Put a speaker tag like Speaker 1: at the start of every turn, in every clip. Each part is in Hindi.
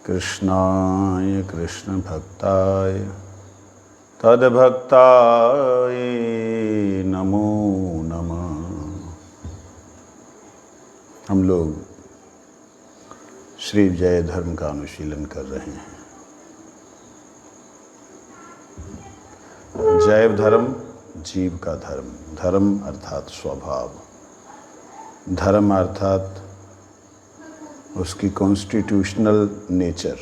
Speaker 1: कृष्णाय कृष्ण भक्ताय तद्भक्ताय नमो नमः। हम लोग श्री जय धर्म का अनुशीलन कर रहे हैं। जैव धर्म जीव का धर्म, धर्म अर्थात स्वभाव, धर्म अर्थात उसकी कॉन्स्टिट्यूशनल नेचर।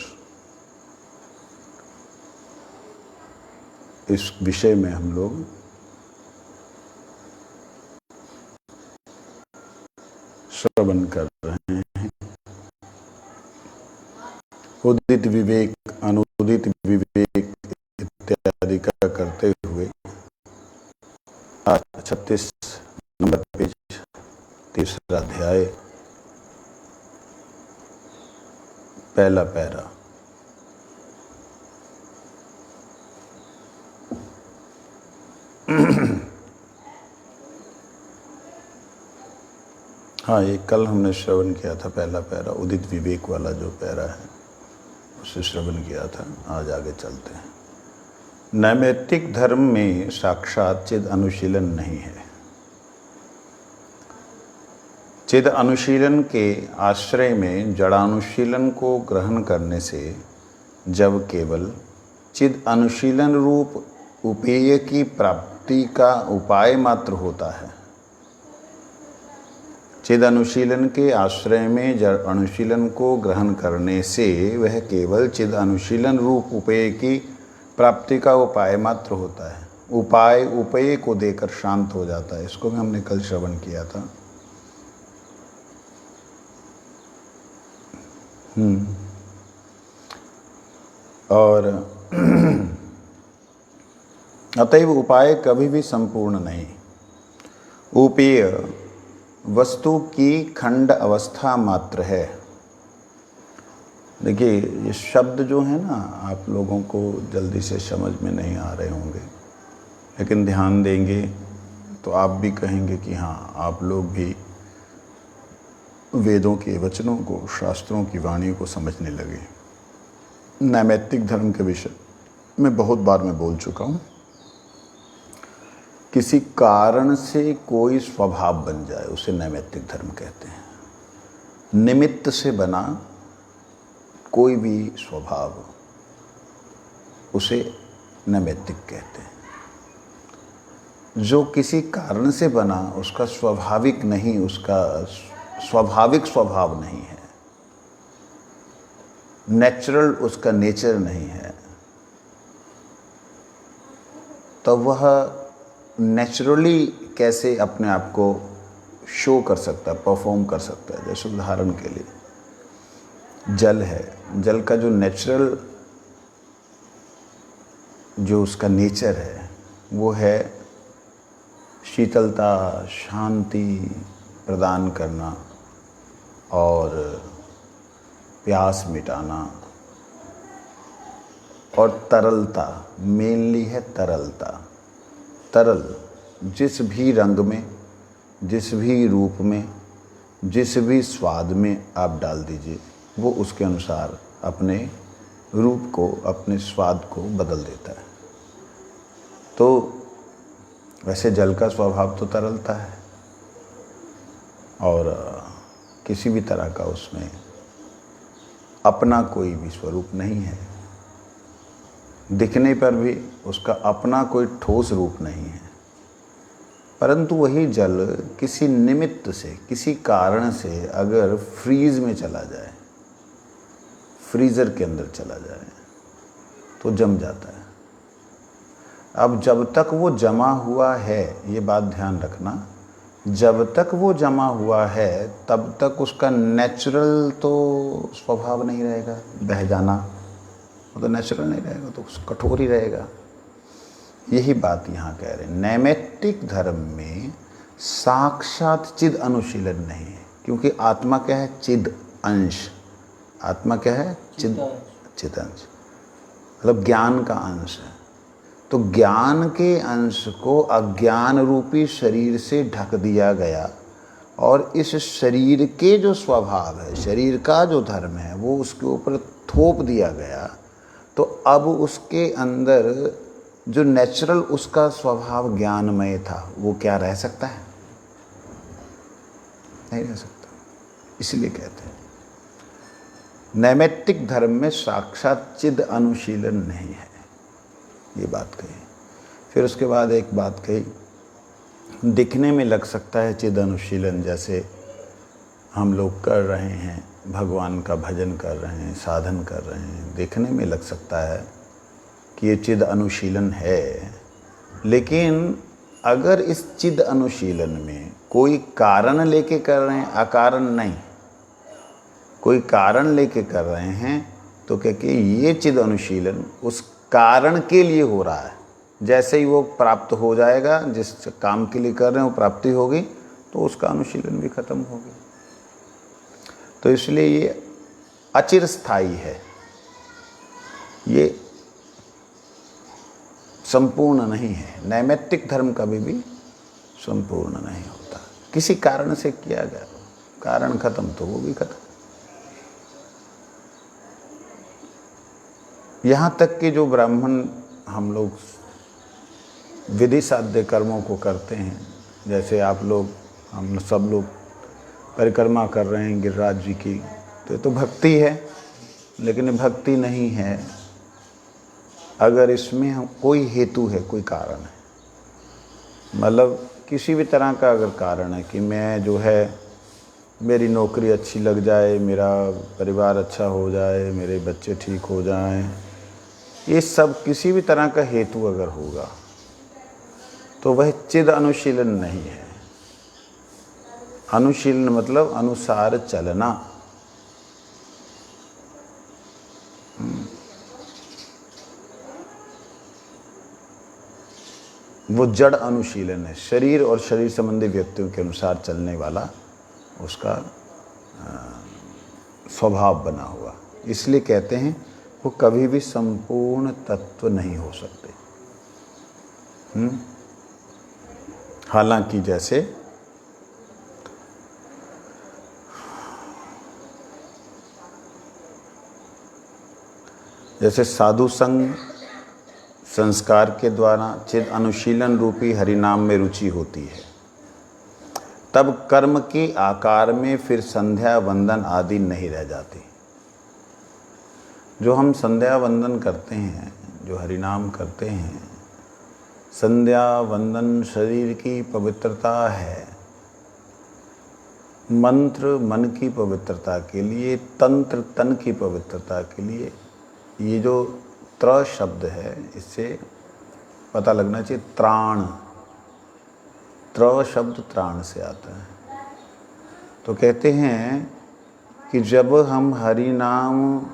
Speaker 1: इस विषय में हम लोग श्रवण कर रहे हैं। उदित विवेक, अनुदित विवेक इत्यादि का करते हुए 36 नंबर पेज, तीसरा अध्याय, पहला पैरा। हाँ, ये कल हमने श्रवण किया था पहला पैरा, उदित विवेक वाला जो पैरा है उसे श्रवण किया था। आज आगे चलते हैं। नैमित्तिक धर्म में साक्षात चिद अनुशीलन नहीं है। चिद अनुशीलन के आश्रय में जड़ानुशीलन को ग्रहण करने से जब केवल चिद अनुशीलन रूप उपेय की प्राप्ति का उपाय मात्र होता है, चिद अनुशीलन के आश्रय में जड़ अनुशीलन को ग्रहण करने से वह केवल चिद अनुशीलन रूप उपेय की प्राप्ति का उपाय मात्र होता है। उपाय उपेय को देकर शांत हो जाता है। इसको भी हमने कल श्रवण किया था। और अतएव उपाय कभी भी संपूर्ण नहीं। उपेय वस्तु की खंड अवस्था मात्र है। देखिए, ये शब्द जो है ना, आप लोगों को जल्दी से समझ में नहीं आ रहे होंगे, लेकिन ध्यान देंगे तो आप भी कहेंगे कि हाँ, आप लोग भी वेदों के वचनों को, शास्त्रों की वाणी को समझने लगे। नैमित्तिक धर्म के विषय में बहुत बार मैं बोल चुका हूँ। किसी कारण से कोई स्वभाव बन जाए उसे नैमित्तिक धर्म कहते हैं। निमित्त से बना कोई भी स्वभाव उसे नैमित्तिक कहते हैं। जो किसी कारण से बना उसका स्वाभाविक नहीं, उसका स्वाभाविक स्वभाव नहीं है, नेचुरल उसका नेचर नहीं है, तो वह नेचुरली कैसे अपने आप को शो कर सकता है, परफॉर्म कर सकता है। जैसे उदाहरण के लिए जल है, जल का जो नेचुरल, जो उसका नेचर है वो है शीतलता, शांति प्रदान करना और प्यास मिटाना, और तरलता, मेनली है तरलता। तरल जिस भी रंग में, जिस भी रूप में, जिस भी स्वाद में आप डाल दीजिए, वो उसके अनुसार अपने रूप को, अपने स्वाद को बदल देता है। तो वैसे जल का स्वभाव तो तरलता है, और किसी भी तरह का उसमें अपना कोई भी स्वरूप नहीं है। दिखने पर भी उसका अपना कोई ठोस रूप नहीं है। परंतु वही जल किसी निमित्त से, किसी कारण से अगर फ्रीज में चला जाए, फ्रीज़र के अंदर चला जाए, तो जम जाता है। अब जब तक वो जमा हुआ है, ये बात ध्यान रखना, जब तक वो जमा हुआ है तब तक उसका नेचुरल तो स्वभाव नहीं रहेगा। बह जाना वो तो नेचुरल नहीं रहेगा, तो कठोर ही रहेगा। यही बात यहाँ कह रहे हैं। नैमित्तिक धर्म में साक्षात चिद अनुशीलन नहीं है, क्योंकि आत्मा क्या है? चिद अंश। आत्मा क्या है? चिद अंश, मतलब ज्ञान का अंश है। तो ज्ञान के अंश को अज्ञान रूपी शरीर से ढक दिया गया, और इस शरीर के जो स्वभाव है, शरीर का जो धर्म है, वो उसके ऊपर थोप दिया गया, तो अब उसके अंदर जो नेचुरल उसका स्वभाव ज्ञानमय था, वो क्या रह सकता है? नहीं रह सकता। इसलिए कहते हैं नैमित्तिक धर्म में साक्षात चिद अनुशीलन नहीं है, ये बात कही। फिर उसके बाद एक बात कही, दिखने में लग सकता है चिद अनुशीलन, जैसे हम लोग कर रहे हैं, भगवान का भजन कर रहे हैं, साधन कर रहे हैं, देखने में लग सकता है कि ये चिद अनुशीलन है, लेकिन अगर इस चिद अनुशीलन में कोई कारण लेके कर रहे हैं, अकारण नहीं, कोई कारण लेके कर रहे हैं, तो क्या कि ये चिद अनुशीलन उस कारण के लिए हो रहा है। जैसे ही वो प्राप्त हो जाएगा, जिस काम के लिए कर रहे हैं वो प्राप्ति होगी, तो उसका अनुशीलन भी खत्म होगी। तो इसलिए ये अचिर स्थायी है, ये संपूर्ण नहीं है। नैमित्तिक धर्म कभी भी संपूर्ण नहीं होता, किसी कारण से किया गया, कारण खत्म तो वो भी खत्म। यहाँ तक कि जो ब्राह्मण हम लोग विधि साध्य कर्मों को करते हैं, जैसे आप लोग, हम सब लोग परिक्रमा कर रहे हैं गिरिराज जी की, तो ये तो भक्ति है, लेकिन ये भक्ति नहीं है अगर इसमें कोई हेतु है, कोई कारण है। मतलब किसी भी तरह का अगर कारण है कि मैं जो है, मेरी नौकरी अच्छी लग जाए, मेरा परिवार अच्छा हो जाए, मेरे बच्चे ठीक हो जाएं, ये सब किसी भी तरह का हेतु अगर होगा तो वह चिद अनुशीलन नहीं है। अनुशीलन मतलब अनुसार चलना। वो जड़ अनुशीलन है, शरीर और शरीर संबंधी व्यक्तियों के अनुसार चलने वाला उसका स्वभाव बना हुआ। इसलिए कहते हैं वो कभी भी संपूर्ण तत्व नहीं हो सकते। हालांकि जैसे साधु संग संस्कार के द्वारा चिद अनुशीलन रूपी हरिनाम में रुचि होती है, तब कर्म के आकार में फिर संध्या वंदन आदि नहीं रह जाती। जो हम संध्या वंदन करते हैं, जो हरिनाम करते हैं, संध्या वंदन शरीर की पवित्रता है, मंत्र मन की पवित्रता के लिए, तंत्र तन की पवित्रता के लिए। ये जो त्र शब्द है, इससे पता लगना चाहिए त्राण, त्र शब्द त्राण से आता है। तो कहते हैं कि जब हम हरि नाम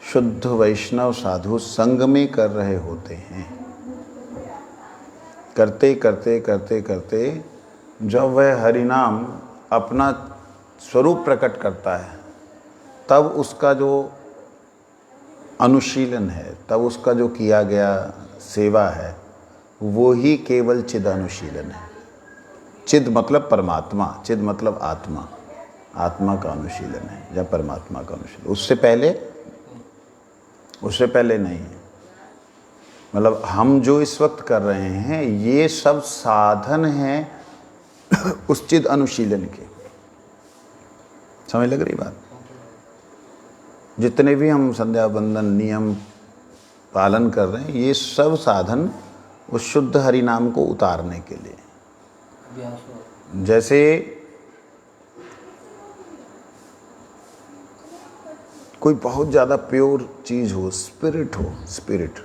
Speaker 1: शुद्ध वैष्णव साधु संग में कर रहे होते हैं, करते करते करते करते जब वह हरि नाम अपना स्वरूप प्रकट करता है, तब उसका जो अनुशीलन है, तब उसका जो किया गया सेवा है, वो ही केवल चिद अनुशीलन है। चिद मतलब परमात्मा, चिद मतलब आत्मा, आत्मा का अनुशीलन है या परमात्मा का अनुशीलन। उससे पहले नहीं है। मतलब हम जो इस वक्त कर रहे हैं, ये सब साधन हैं उस चिद अनुशीलन के। समझ लग रही बात? जितने भी हम संध्या बंदन नियम पालन कर रहे हैं, ये सब साधन उस शुद्ध हरि नाम को उतारने के लिए। जैसे कोई बहुत ज़्यादा प्योर चीज़ हो, स्पिरिट हो, स्पिरिट,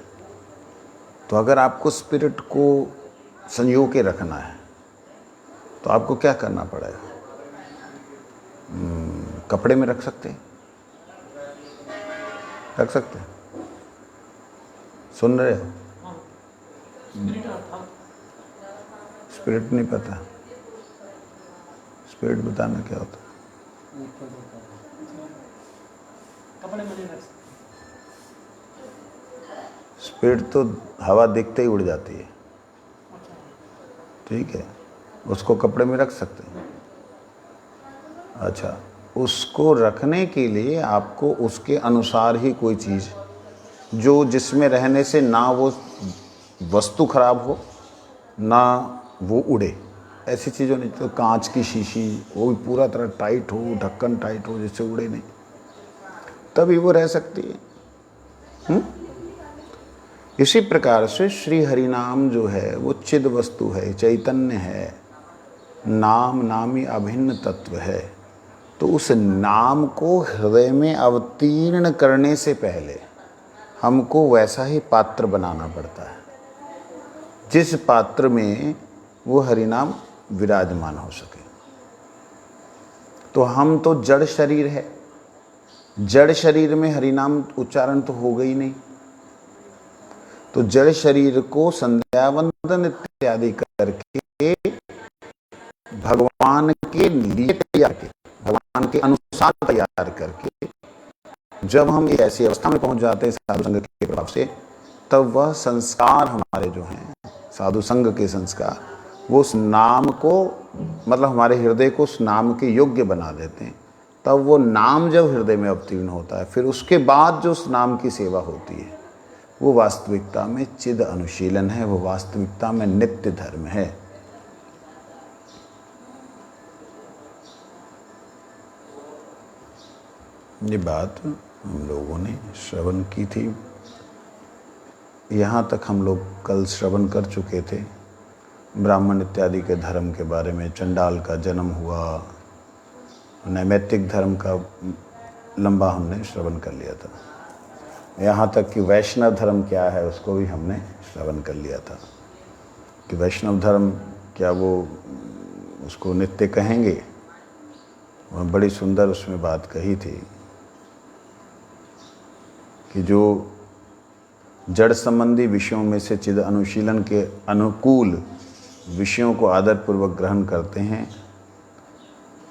Speaker 1: तो अगर आपको स्पिरिट को संजो के रखना है तो आपको क्या करना पड़ेगा? कपड़े में रख सकते हैं? रख सकते हैं? सुन रहे हो? स्पिरिट नहीं पता? स्पिरिट बताना क्या होता है? स्पिरिट तो हवा दिखते ही उड़ जाती है, ठीक है, उसको कपड़े में रख सकते हैं। अच्छा, उसको रखने के लिए आपको उसके अनुसार ही कोई चीज़ जो जिसमें रहने से ना वो वस्तु खराब हो ना वो उड़े, ऐसी चीज़ होनी। तो कांच की शीशी वो भी पूरा तरह टाइट हो, ढक्कन टाइट हो जिससे उड़े नहीं, तभी वो रह सकती है। इसी प्रकार से श्री हरिनाम जो है वो चिद वस्तु है, चैतन्य है, नाम नामी अभिन्न तत्व है। तो उस नाम को हृदय में अवतीर्ण करने से पहले हमको वैसा ही पात्र बनाना पड़ता है जिस पात्र में वो हरिनाम विराजमान हो सके। तो हम तो जड़ शरीर है, जड़ शरीर में हरिनाम उच्चारण तो होगा ही नहीं। तो जड़ शरीर को संध्या वंदन इत्यादि करके भगवान के लिए तैयार के, भगवान के अनुसार तैयार करके जब हम एक ऐसी अवस्था में पहुंच जाते हैं साधु संग के प्रभाव से, तब वह संस्कार हमारे जो हैं साधु संग के संस्कार, वो उस नाम को मतलब हमारे हृदय को उस नाम के योग्य बना देते हैं। तब वो नाम जब हृदय में अवतीर्ण होता है, फिर उसके बाद जो उस नाम की सेवा होती है वो वास्तविकता में चिद अनुशीलन है, वो वास्तविकता में नित्य धर्म है। ये बात हम लोगों ने श्रवण की थी। यहाँ तक हम लोग कल श्रवण कर चुके थे ब्राह्मण इत्यादि के धर्म के बारे में, चंडाल का जन्म हुआ, नैमित्तिक धर्म का लंबा हमने श्रवण कर लिया था। यहाँ तक कि वैष्णव धर्म क्या है उसको भी हमने श्रवण कर लिया था कि वैष्णव धर्म क्या वो उसको नित्य कहेंगे। वह बड़ी सुंदर उसमें बात कही थी कि जो जड़ संबंधी विषयों में से चिद अनुशीलन के अनुकूल विषयों को आदरपूर्वक ग्रहण करते हैं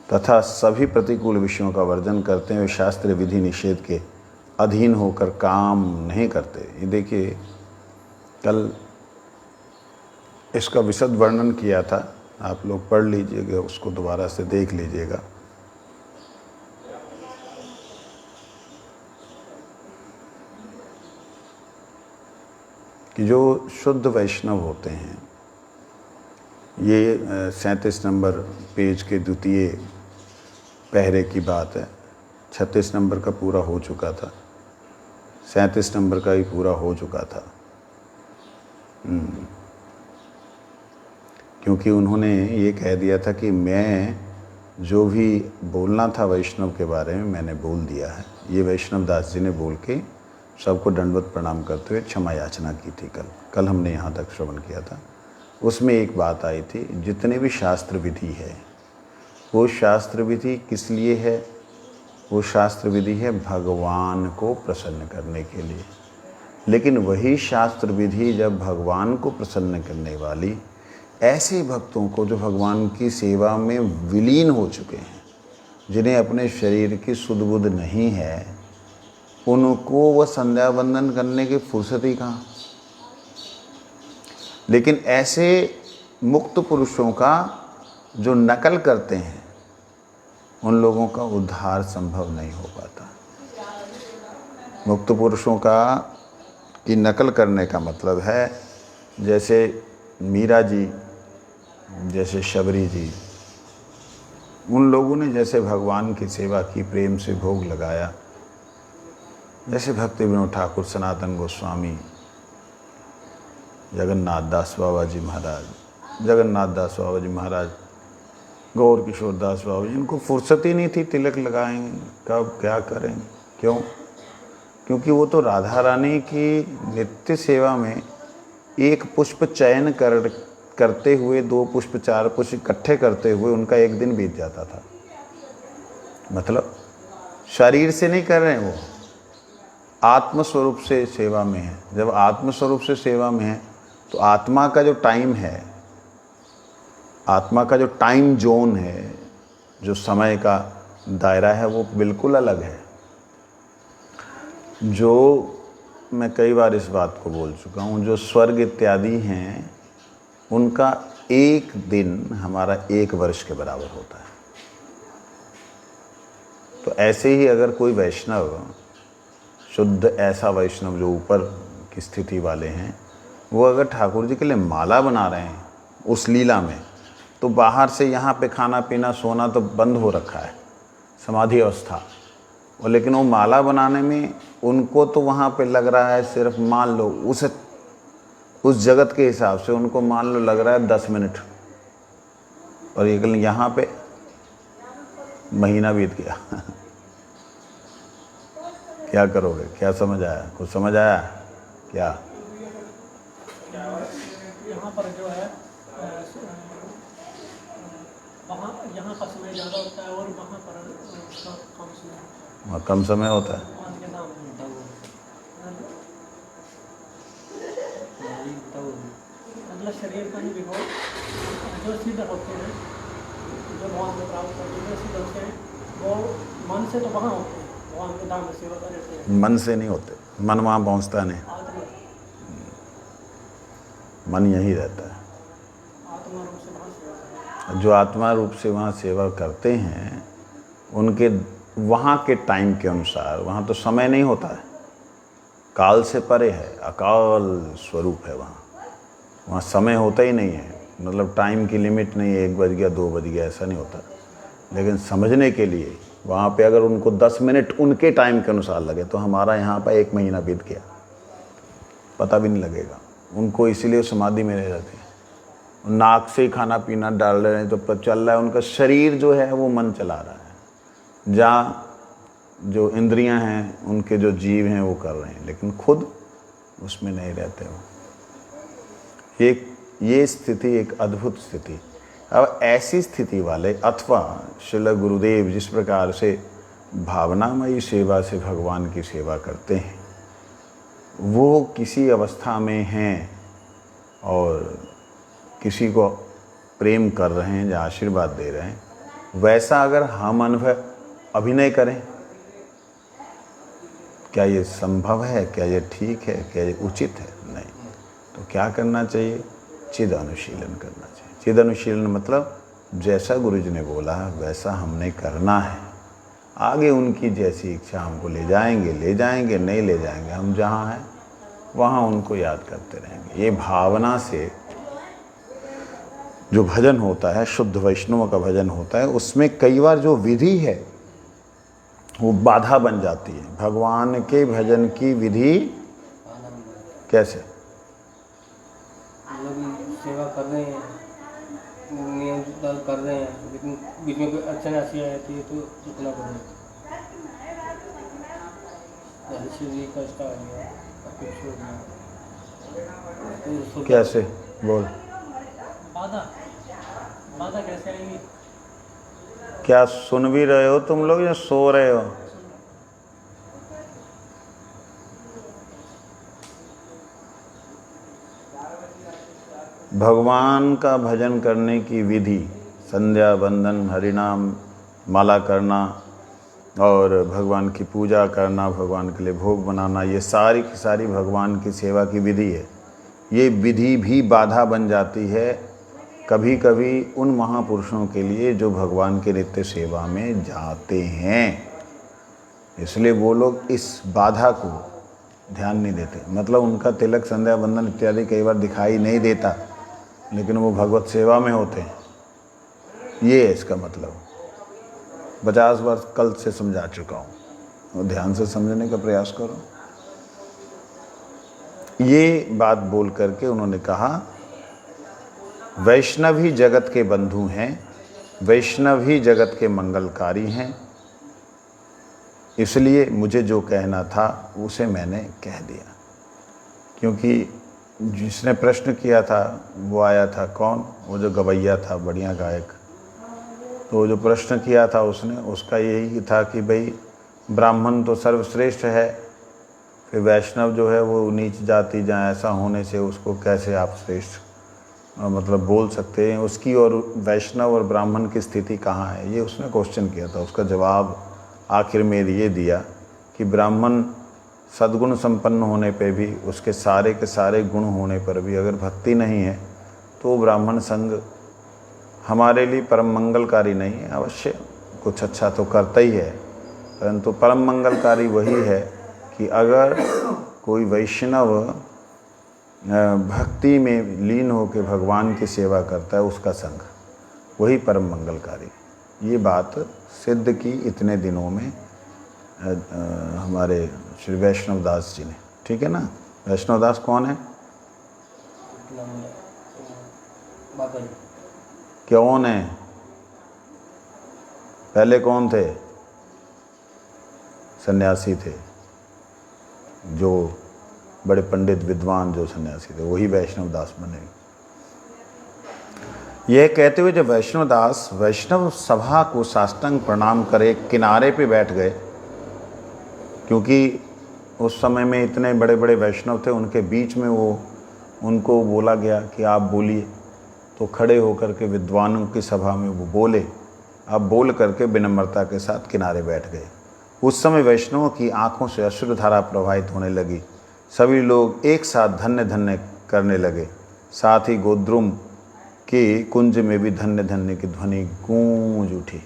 Speaker 1: तथा सभी प्रतिकूल विषयों का वर्जन करते हैं, वे शास्त्र विधि निषेध के अधीन होकर काम नहीं करते। ये देखिए कल इसका विशद वर्णन किया था, आप लोग पढ़ लीजिएगा, उसको दोबारा से देख लीजिएगा। कि जो शुद्ध वैष्णव होते हैं, ये 37 नंबर पेज के द्वितीय पहरे की बात है। 36 नंबर का पूरा हो चुका था, 37 नंबर का ही पूरा हो चुका था। क्योंकि उन्होंने ये कह दिया था कि मैं जो भी बोलना था वैष्णव के बारे में मैंने बोल दिया है। ये वैष्णव दास जी ने बोल के सबको दंडवत प्रणाम करते हुए क्षमा याचना की थी। कल हमने यहाँ तक श्रवण किया था। उसमें एक बात आई थी, जितने भी शास्त्र विधि है वो शास्त्र विधि किस लिए है? वो शास्त्र विधि है भगवान को प्रसन्न करने के लिए। लेकिन वही शास्त्र विधि जब भगवान को प्रसन्न करने वाली ऐसे भक्तों को जो भगवान की सेवा में विलीन हो चुके हैं, जिन्हें अपने शरीर की सुध बुध नहीं है, उनको वह संध्या वंदन करने की फुर्सत ही कहाँ। लेकिन ऐसे मुक्त पुरुषों का जो नकल करते हैं उन लोगों का उद्धार संभव नहीं हो पाता। मुक्त पुरुषों का की नकल करने का मतलब है जैसे मीरा जी, जैसे शबरी जी, उन लोगों ने जैसे भगवान की सेवा की, प्रेम से भोग लगाया, जैसे भक्ति विनोद ठाकुर, सनातन गोस्वामी, जगन्नाथ दास बाबा जी महाराज, जगन्नाथ दास बाबा जी महाराज, गौर किशोर दास बाबा जी, इनको फुर्सत ही नहीं थी तिलक लगाएंगे कब क्या करें। क्यों? क्योंकि वो तो राधा रानी की नित्य सेवा में एक पुष्प चयन करते हुए 2 पुष्प 4 पुष्प इकट्ठे करते हुए उनका एक दिन बीत जाता था। मतलब शरीर से नहीं कर रहे हैं, वो आत्मस्वरूप से सेवा में है। जब आत्मस्वरूप से सेवा में है तो आत्मा का जो टाइम है, आत्मा का जो टाइम जोन है, जो समय का दायरा है, वो बिल्कुल अलग है। जो मैं कई बार इस बात को बोल चुका हूँ, जो स्वर्ग इत्यादि हैं उनका एक दिन हमारा 1 वर्ष के बराबर होता है। तो ऐसे ही अगर कोई वैष्णव, शुद्ध ऐसा वैष्णव जो ऊपर की स्थिति वाले हैं, वो अगर ठाकुर जी के लिए माला बना रहे हैं उस लीला में, तो बाहर से यहाँ पे खाना पीना सोना तो बंद हो रखा है, समाधि अवस्था। और लेकिन वो माला बनाने में उनको तो वहाँ पे लग रहा है सिर्फ, मान लो उस जगत के हिसाब से उनको मान लो लग रहा है 10 मिनट, और ये यहाँ पे महीना बीत गया। क्या करोगे? क्या समझ आया? कुछ समझ आया क्या?
Speaker 2: यहाँ पर जो है वहाँ यहाँ का समय ज़्यादा होता है और वहाँ पर कम समय,
Speaker 1: वहाँ कम समय होता है।
Speaker 2: मतलब शरीर का ही विभोग जो सिद्ध होते हैं, जो भगवान को प्राप्त करते हैं, सिद्ध होते हैं, वो मन से तो वहाँ होते हैं, भगवान के धाम में सेवा करते हैं।
Speaker 1: मन से नहीं होते, मन वहाँ पहुँचता नहीं,
Speaker 2: आत्मा
Speaker 1: मन यही रहता है।
Speaker 2: आत्मा रूप से वहाँ सेवा करते हैं।
Speaker 1: जो आत्मा रूप से वहाँ सेवा करते हैं, उनके वहाँ के टाइम के अनुसार, वहाँ तो समय नहीं होता है, काल से परे है, अकाल स्वरूप है वहाँ। वहाँ समय होता ही नहीं है, मतलब टाइम की लिमिट नहीं है, 1 बज गया 2 बज गया ऐसा नहीं होता। लेकिन समझने के लिए वहाँ पे अगर उनको 10 मिनट उनके टाइम के अनुसार लगे, तो हमारा यहाँ पर 1 महीना बीत गया, पता भी नहीं लगेगा उनको। इसीलिए समाधि में रह जाते हैं। नाक से ही खाना पीना डाल रहे हैं तो पता चल रहा है उनका शरीर जो है वो मन चला रहा है, जहाँ जो इंद्रियां हैं, उनके जो जीव हैं वो कर रहे हैं, लेकिन खुद उसमें नहीं रहते हो। ये स्थिति एक अद्भुत स्थिति। अब ऐसी स्थिति वाले, अथवा श्रील गुरुदेव जिस प्रकार से भावनामयी सेवा से भगवान की सेवा करते हैं, वो किसी अवस्था में हैं और किसी को प्रेम कर रहे हैं या आशीर्वाद दे रहे हैं, वैसा अगर हम अभिनय करें, क्या ये संभव है? क्या ये ठीक है? क्या ये उचित है? नहीं। तो क्या करना चाहिए? चिद अनुशीलन करना चाहिए। चिद अनुशीलन मतलब जैसा गुरुजी ने बोला वैसा हमने करना है। आगे उनकी जैसी इच्छा हमको ले जाएंगे, नहीं ले जाएंगे, हम जहाँ हैं वहाँ उनको याद करते रहेंगे। ये भावना से जो भजन होता है, शुद्ध वैष्णव का भजन होता है, उसमें कई बार जो विधि है वो बाधा बन जाती है। भगवान के भजन की विधि कैसे?
Speaker 3: मतलब सेवा कर रहे हैं, नियम कर रहे हैं, लेकिन बीच में कोई अड़चन ऐसी आ जाती है तो रुकना पड़ेगा। कष्ट आ गया, छोड़ दिया, तो
Speaker 1: कैसे? बोल।
Speaker 2: बाधा कैसे आएगी?
Speaker 1: क्या सुन भी रहे हो तुम लोग या सो रहे हो? भगवान का भजन करने की विधि, संध्या बंदन, हरिनाम, माला करना और भगवान की पूजा करना, भगवान के लिए भोग बनाना, ये सारी की सारी भगवान की सेवा की विधि है। ये विधि भी बाधा बन जाती है कभी कभी उन महापुरुषों के लिए जो भगवान के नित्य सेवा में जाते हैं। इसलिए वो लोग इस बाधा को ध्यान नहीं देते। मतलब उनका तिलक, संध्या बंदन इत्यादि कई बार दिखाई नहीं देता, लेकिन वो भगवत सेवा में होते हैं। ये है इसका मतलब। 50 बार कल से समझा चुका हूँ, और ध्यान से समझने का प्रयास करो। ये बात बोल करके उन्होंने कहा, वैष्णव ही जगत के बंधु हैं, वैष्णव ही जगत के मंगलकारी हैं, इसलिए मुझे जो कहना था उसे मैंने कह दिया। क्योंकि जिसने प्रश्न किया था वो आया था कौन? वो जो गवैया था, बढ़िया गायक। तो जो प्रश्न किया था उसने, उसका यही था कि भाई ब्राह्मण तो सर्वश्रेष्ठ है, फिर वैष्णव जो है वो नीच जाति, जहाँ ऐसा होने से उसको कैसे आप श्रेष्ठ मतलब बोल सकते हैं? उसकी और वैष्णव और ब्राह्मण की स्थिति कहाँ है, ये उसने क्वेश्चन किया था। उसका जवाब आखिर में ये दिया कि ब्राह्मण सद्गुण संपन्न होने पे भी, उसके सारे के सारे गुण होने पर भी अगर भक्ति नहीं है तो ब्राह्मण संग हमारे लिए परम मंगलकारी नहीं है। अवश्य कुछ अच्छा तो करता ही है, परंतु परम मंगलकारी वही है कि अगर कोई वैष्णव भक्ति में लीन होकर भगवान की सेवा करता है, उसका संग, वही परम मंगलकारी। ये बात सिद्ध की इतने दिनों में हमारे श्री वैष्णव दास जी ने। ठीक है ना। वैष्णव दास कौन है?
Speaker 3: बाबा जी।
Speaker 1: कौन है? पहले कौन थे? सन्यासी थे, जो बड़े पंडित विद्वान जो सन्यासी थे, वही वैष्णव दास बने। यह कहते हुए जब वैष्णव दास वैष्णव सभा को साष्टांग प्रणाम करे किनारे पे बैठ गए, क्योंकि उस समय में इतने बड़े बड़े वैष्णव थे, उनके बीच में उनको बोला गया कि आप बोलिए, तो खड़े होकर के विद्वानों की सभा में वो बोले। अब बोल करके विनम्रता के साथ किनारे बैठ गए। उस समय वैष्णवों की आंखों से अश्रुधारा प्रवाहित होने लगी। सभी लोग एक साथ धन्य धन्य करने लगे। साथ ही गोद्रुम के कुंज में भी धन्य धन्य की ध्वनि गूंज उठी।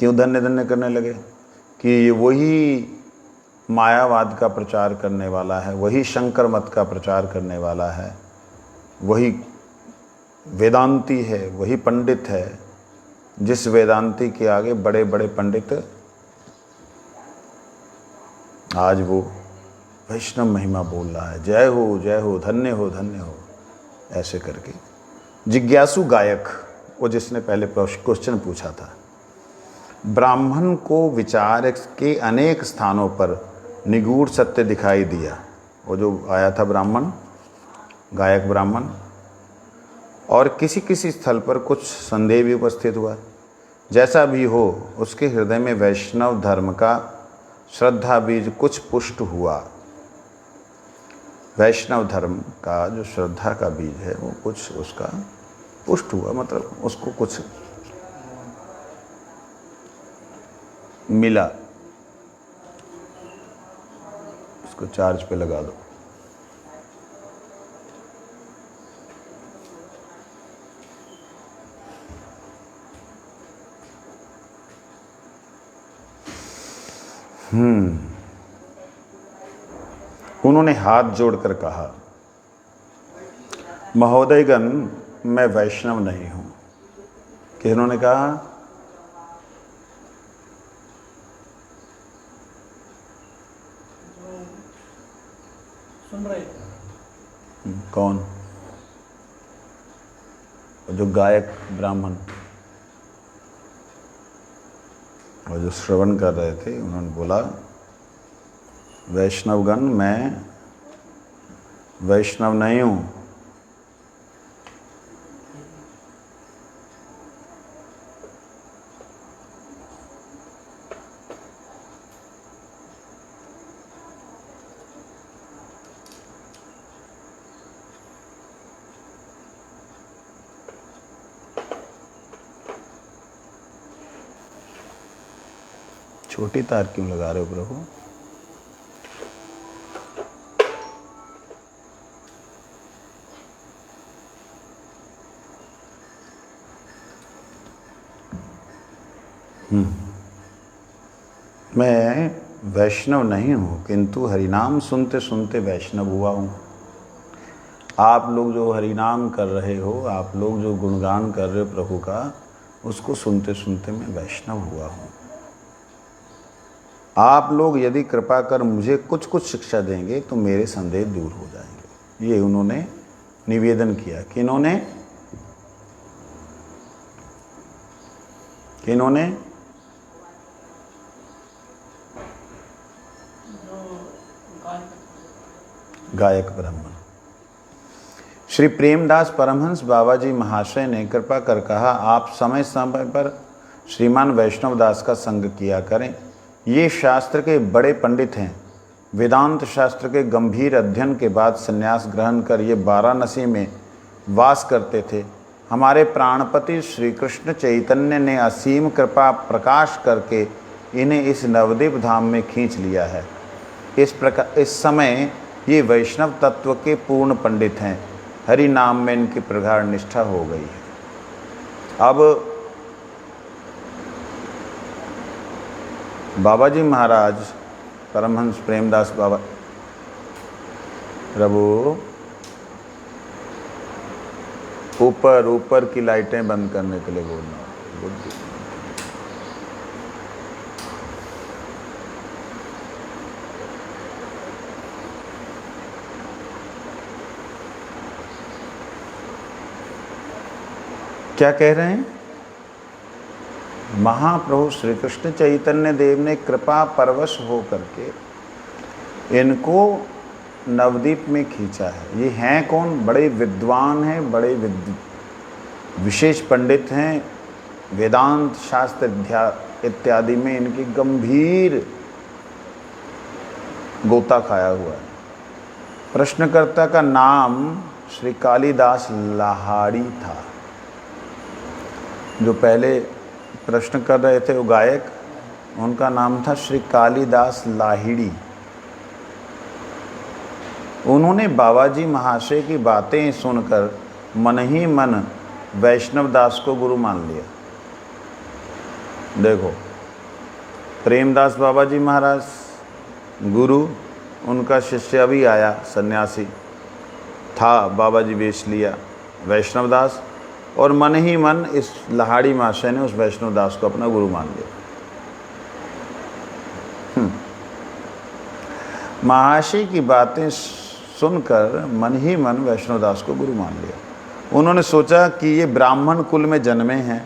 Speaker 1: क्यों धन्य धन्य करने लगे? कि ये वही मायावाद का प्रचार करने वाला है, वही शंकर मत का प्रचार करने वाला है, वही वेदांती है, वही पंडित है, जिस वेदांती के आगे बड़े बड़े पंडित, आज वो वैष्णव महिमा बोल रहा है, जय हो, धन्य हो, ऐसे करके। जिज्ञासु गायक, वो जिसने पहले क्वेश्चन पूछा था, ब्राह्मण को विचार के अनेक स्थानों पर निगूढ़ सत्य दिखाई दिया। वो जो आया था ब्राह्मण, गायक ब्राह्मण, और किसी किसी स्थल पर कुछ संदेह भी उपस्थित हुआ। जैसा भी हो, उसके हृदय में वैष्णव धर्म का श्रद्धा बीज कुछ पुष्ट हुआ। वैष्णव धर्म का जो श्रद्धा का बीज है वो कुछ उसका पुष्ट हुआ, मतलब उसको कुछ मिला। इसको चार्ज पे लगा दो। उन्होंने हाथ जोड़कर कहा, महोदयगण, मैं वैष्णव नहीं हूं। कि उन्होंने कहा,
Speaker 2: सुन रहे थे।
Speaker 1: कौन? जो गायक ब्राह्मण और जो श्रवण कर रहे थे, उन्होंने बोला, वैष्णवगण, मैं वैष्णव नहीं हूं। छोटी तार क्यों लगा रहे हो प्रभु? मैं वैष्णव नहीं हूँ, किंतु हरिनाम सुनते सुनते वैष्णव हुआ हूँ। आप लोग जो हरिनाम कर रहे हो, आप लोग जो गुणगान कर रहे हो प्रभु का, उसको सुनते सुनते मैं वैष्णव हुआ हूँ। आप लोग यदि कृपा कर मुझे कुछ कुछ शिक्षा देंगे तो मेरे संदेह दूर हो जाएंगे। ये उन्होंने निवेदन किया। किन्होंने? गायक ब्राह्मण। श्री प्रेमदास परमहंस बाबा जी महाशय ने कृपा कर कहा, आप समय समय पर श्रीमान वैष्णव दास का संग किया करें। ये शास्त्र के बड़े पंडित हैं। वेदांत शास्त्र के गंभीर अध्ययन के बाद संन्यास ग्रहण कर ये वाराणसी में वास करते थे। हमारे प्राणपति श्री कृष्ण चैतन्य ने असीम कृपा प्रकाश करके इन्हें इस नवद्वीप धाम में खींच लिया है। इस समय ये वैष्णव तत्व के पूर्ण पंडित हैं। हरि नाम में इनकी प्रगाढ़ निष्ठा हो गई है। अब बाबा जी महाराज परमहंस प्रेमदास बाबा, प्रभु ऊपर ऊपर की लाइटें बंद करने के लिए बोलना। बुद्धि क्या कह रहे हैं? महाप्रभु श्री कृष्ण चैतन्य देव ने कृपा परवश हो करके इनको नवदीप में खींचा है। ये हैं कौन? बड़े विद्वान हैं, बड़े विशेष पंडित हैं, वेदांत शास्त्र इत्यादि में इनकी गंभीर गोता खाया हुआ है। प्रश्नकर्ता का नाम श्री कालिदास लाहाड़ी था। जो पहले प्रश्न कर रहे थे वो गायक, उनका नाम था श्री कालिदास लाहिड़ी। उन्होंने बाबा जी महाशय की बातें सुनकर मन ही मन वैष्णव दास को गुरु मान लिया। देखो, प्रेमदास बाबा जी महाराज गुरु, उनका शिष्य अभी आया, सन्यासी था, बाबा जी वेश लिया वैष्णव दास, और मन ही मन इस लाहाड़ी महाशय ने उस वैष्णव दास को अपना गुरु मान लिया। महाशय की बातें सुनकर मन ही मन वैष्णव दास को गुरु मान लिया। उन्होंने सोचा कि ये ब्राह्मण कुल में जन्मे हैं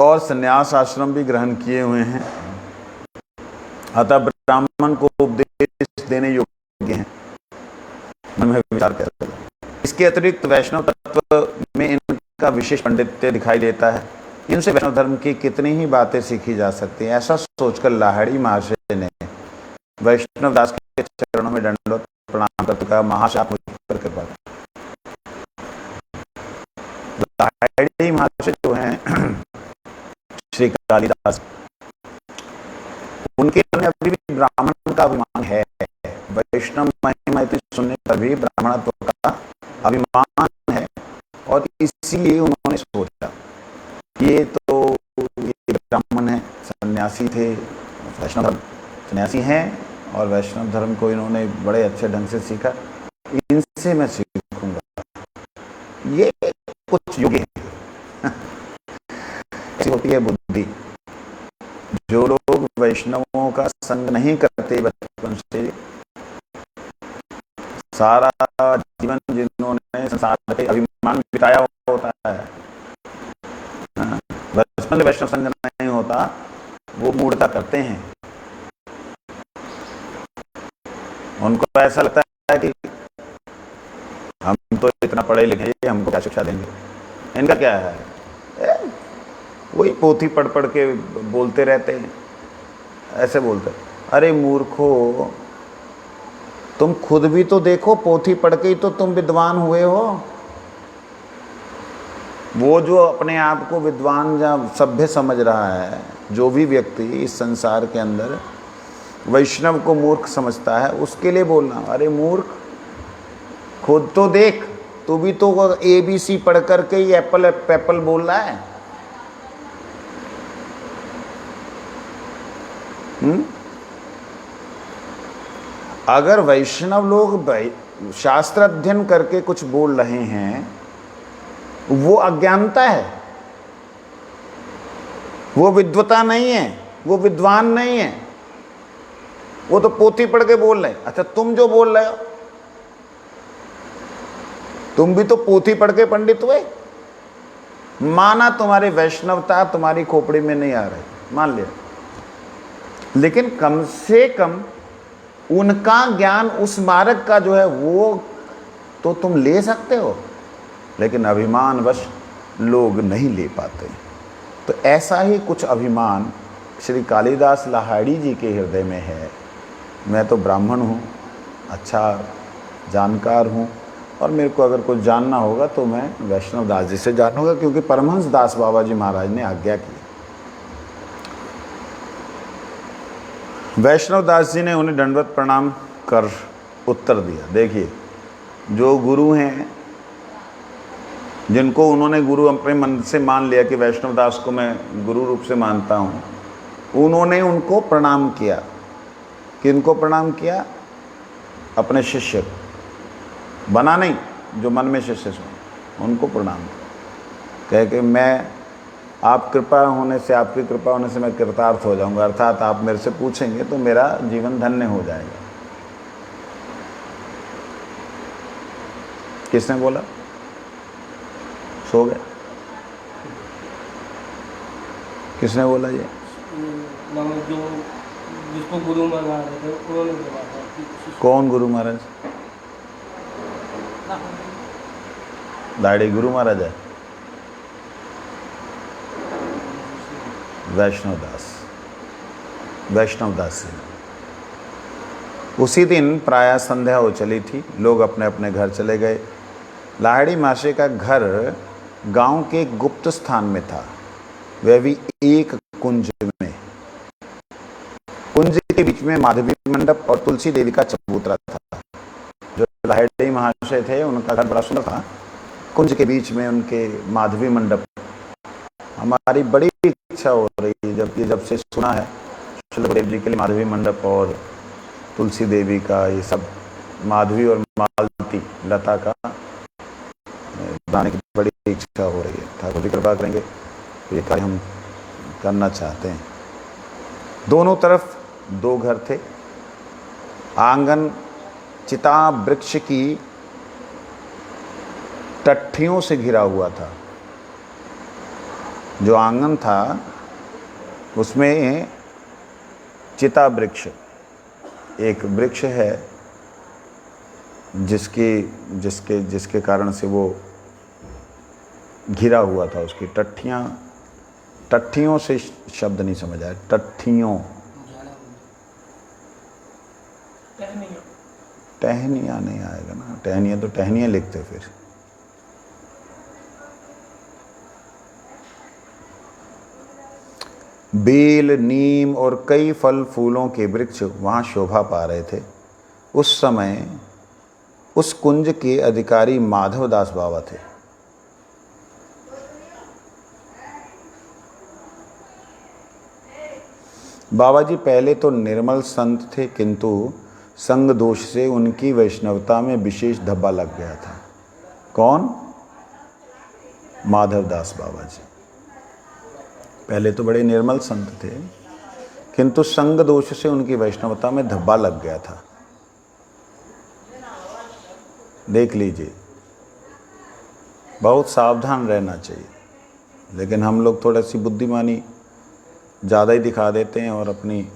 Speaker 1: और संन्यास आश्रम भी ग्रहण किए हुए हैं, अतः ब्राह्मण को उपदेश देने योग्य हैं। मन में विचार करते हैं। इसके अतिरिक्त वैष्णव तत्व में इनका विशेष पांडित्य दिखाई देता है। इनसे वैष्णव धर्म की कितनी ही बातें सीखी जा सकती हैं। ऐसा सोचकर लाहिड़ी महाशय ने वैष्णव दास के चरणों में दंडवत प्रणाम करके कहा, महाशय आप मुझ पर कृपा करें। लाहिड़ी महाशय जो हैं श्री कालिदास, उनके में अभी भी ब्राह्मण का अभिमान है। वैष्णव महिमा इतनी सुनने पर भी ब्राह्मणत्व का अभिमान है, और इसीलिए उन्होंने सोचा ये तो ये ब्राह्मण है, सन्यासी थे, वैष्णव धर्म सन्यासी हैं और वैष्णव धर्म को इन्होंने बड़े अच्छे ढंग से सीखा, इनसे मैं सीखूंगा, ये कुछ योग्य है। ऐसी होती है बुद्धि। जो लोग वैष्णवों का संग नहीं करते बचपन से, सारा जीवन जिन्होंने संसार के अभिमान बिताया होता है, बचपन में वैष्णव संग नहीं होता, वो मूढ़ता करते हैं। उनको ऐसा लगता है कि हम तो इतना पढ़े लिखे, हमको क्या शिक्षा देंगे। इनका क्या है, वही पोथी पढ़ पढ़ के बोलते रहते हैं, ऐसे बोलते। अरे मूर्खो, तुम खुद भी तो देखो, पोथी पढ़ के ही तो तुम विद्वान हुए हो। वो जो अपने आप को विद्वान या सभ्य समझ रहा है, जो भी व्यक्ति इस संसार के अंदर वैष्णव को मूर्ख समझता है, उसके लिए बोलना, अरे मूर्ख, खुद तो देख, तू भी तो ABC पढ़ करके ही एप्पल पैपल बोल रहा है। अगर वैष्णव लोग शास्त्र अध्ययन करके कुछ बोल रहे हैं, वो अज्ञानता है, वो विद्वता नहीं है, वो विद्वान नहीं है, वो तो पोथी पढ़ के बोल रहे हैं। अच्छा, तुम जो बोल रहे हो, तुम भी तो पोथी पढ़ के पंडित हुए, माना तुम्हारी वैष्णवता तुम्हारी खोपड़ी में नहीं आ रही, मान लिया, लेकिन कम से कम उनका ज्ञान उस मार्ग का जो है वो तो तुम ले सकते हो, लेकिन अभिमानवश लोग नहीं ले पाते। तो ऐसा ही कुछ अभिमान श्री कालिदास लाहाड़ी जी के हृदय में है। मैं तो ब्राह्मण हूँ, अच्छा जानकार हूँ, और मेरे को अगर कुछ जानना होगा तो मैं वैष्णव दास जी से जानूंगा, क्योंकि परमहंस दास बाबा जी महाराज ने आज्ञा की। वैष्णव दास जी ने उन्हें दंडवत प्रणाम कर उत्तर दिया। देखिए, जो गुरु हैं, जिनको उन्होंने गुरु अपने मन से मान लिया कि वैष्णव दास को मैं गुरु रूप से मानता हूँ, उन्होंने उनको प्रणाम किया। किनको प्रणाम किया? अपने शिष्य को। बना नहीं, जो मन में शिष्य सो उनको प्रणाम किया। कह के मैं आप कृपा होने से, आपकी कृपा होने से मैं कृतार्थ हो जाऊंगा, अर्थात आप मेरे से पूछेंगे तो मेरा जीवन धन्य हो जाएगा। किसने बोला? सो गए। किसने बोला ये?
Speaker 3: जो जिसको गुरु माना रहे थे उन्होंने बोला था कि
Speaker 1: कौन गुरु महाराज? दाढ़ी गुरु महाराज है? वैष्णव दास जी। उसी दिन प्रायः संध्या हो चली थी, लोग अपने अपने घर चले गए। लाहिड़ी माशे का घर गांव के एक गुप्त स्थान में था, वह भी एक कुंज में। कुंज के बीच में माधवी मंडप और तुलसी देवी का चबूतरा था। जो लाहिड़ी महाशय थे उनका घर बड़ा सुंदर था। कुंज के बीच में उनके माधवी मंडप। हमारी बड़ी इच्छा हो रही है जब से सुना है श्री गुरुदेव जी के लिए माधवी मंडप और तुलसी देवी का, ये सब माधवी और मालती लता का बनाने की बड़ी इच्छा हो रही है। ठाकुर जी कृपा करेंगे तो ये कार्य हम करना चाहते हैं। दोनों तरफ 2 घर थे। आंगन चिता वृक्ष की टट्ठियों से घिरा हुआ था। जो आंगन था उसमें चिता वृक्ष, एक वृक्ष है जिसके कारण से वो घिरा हुआ था। उसकी टट्ठियों से शब्द नहीं समझ आया। टट्ठियों, टहनियाँ नहीं आएगा ना, टहनियाँ तो टहनियाँ लिखते फिर। बेल, नीम और कई फल फूलों के वृक्ष वहाँ शोभा पा रहे थे। उस समय उस कुंज के अधिकारी माधवदास बाबा थे। बाबा जी पहले तो निर्मल संत थे, किंतु संग दोष से उनकी वैष्णवता में विशेष धब्बा लग गया था। कौन? माधवदास बाबा जी। पहले तो बड़े निर्मल संत थे, किंतु संग दोष से उनकी वैष्णवता में धब्बा लग गया था। देख लीजिए, बहुत सावधान रहना चाहिए। लेकिन हम लोग थोड़ी सी बुद्धिमानी ज़्यादा ही दिखा देते हैं और अपनी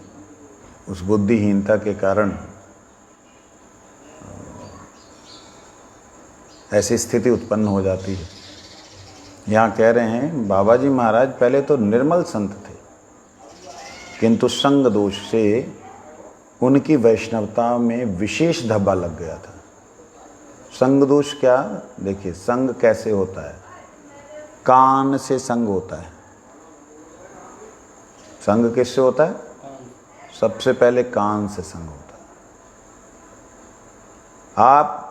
Speaker 1: उस बुद्धिहीनता के कारण ऐसी स्थिति उत्पन्न हो जाती है। यहाँ कह रहे हैं बाबा जी महाराज पहले तो निर्मल संत थे, किंतु संग दोष से उनकी वैष्णवता में विशेष धब्बा लग गया था। संग दोष क्या? देखिए, संग कैसे होता है? कान से संग होता है। संग किससे होता है? सबसे पहले कान से संग होता है। आप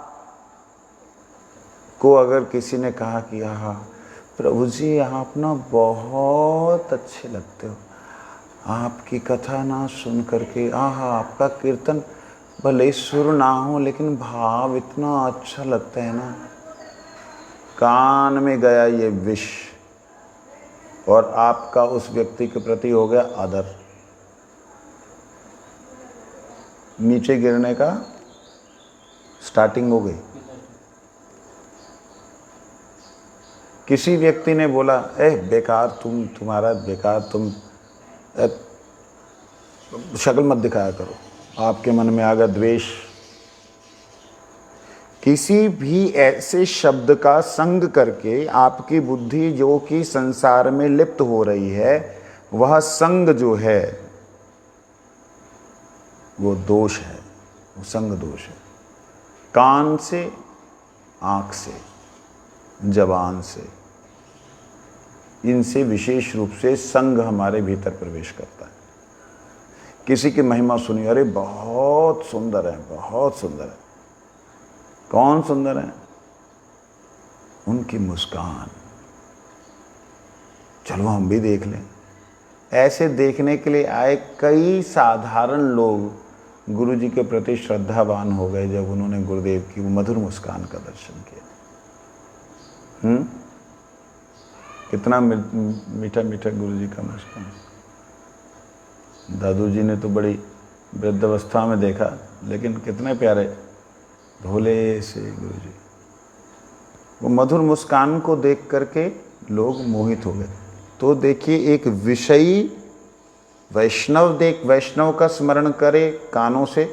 Speaker 1: को अगर किसी ने कहा कि हाँ प्रभु जी आप ना बहुत अच्छे लगते हो, आपकी कथा ना सुन करके आपका कीर्तन भले सुर ना हो लेकिन भाव इतना अच्छा लगता है ना, कान में गया ये विष और आपका उस व्यक्ति के प्रति हो गया आदर। नीचे गिरने का स्टार्टिंग हो गई। किसी व्यक्ति ने बोला बेकार तुम्हारा बेकार, तुम शक्ल मत दिखाया करो, आपके मन में आ गया द्वेष। किसी भी ऐसे शब्द का संग करके आपकी बुद्धि जो कि संसार में लिप्त हो रही है, वह संग जो है वो दोष है, वो संग दोष है। कान से, आँख से, जबान से, इनसे विशेष रूप से संग हमारे भीतर प्रवेश करता है। किसी की महिमा सुनी, अरे बहुत सुंदर है, बहुत सुंदर है। कौन सुंदर है? उनकी मुस्कान। चलो हम भी देख लें। ऐसे देखने के लिए आए कई साधारण लोग गुरु जी के प्रति श्रद्धावान हो गए जब उन्होंने गुरुदेव की वो मधुर मुस्कान का दर्शन किया। कितना मीठा मीठा गुरु जी का मुस्कान। दादू जी ने तो बड़ी वृद्धावस्था में देखा, लेकिन कितने प्यारे भोले से गुरु जी। वो मधुर मुस्कान को देख करके लोग मोहित हो गए। तो देखिए, एक विषयी वैष्णव का स्मरण करे कानों से,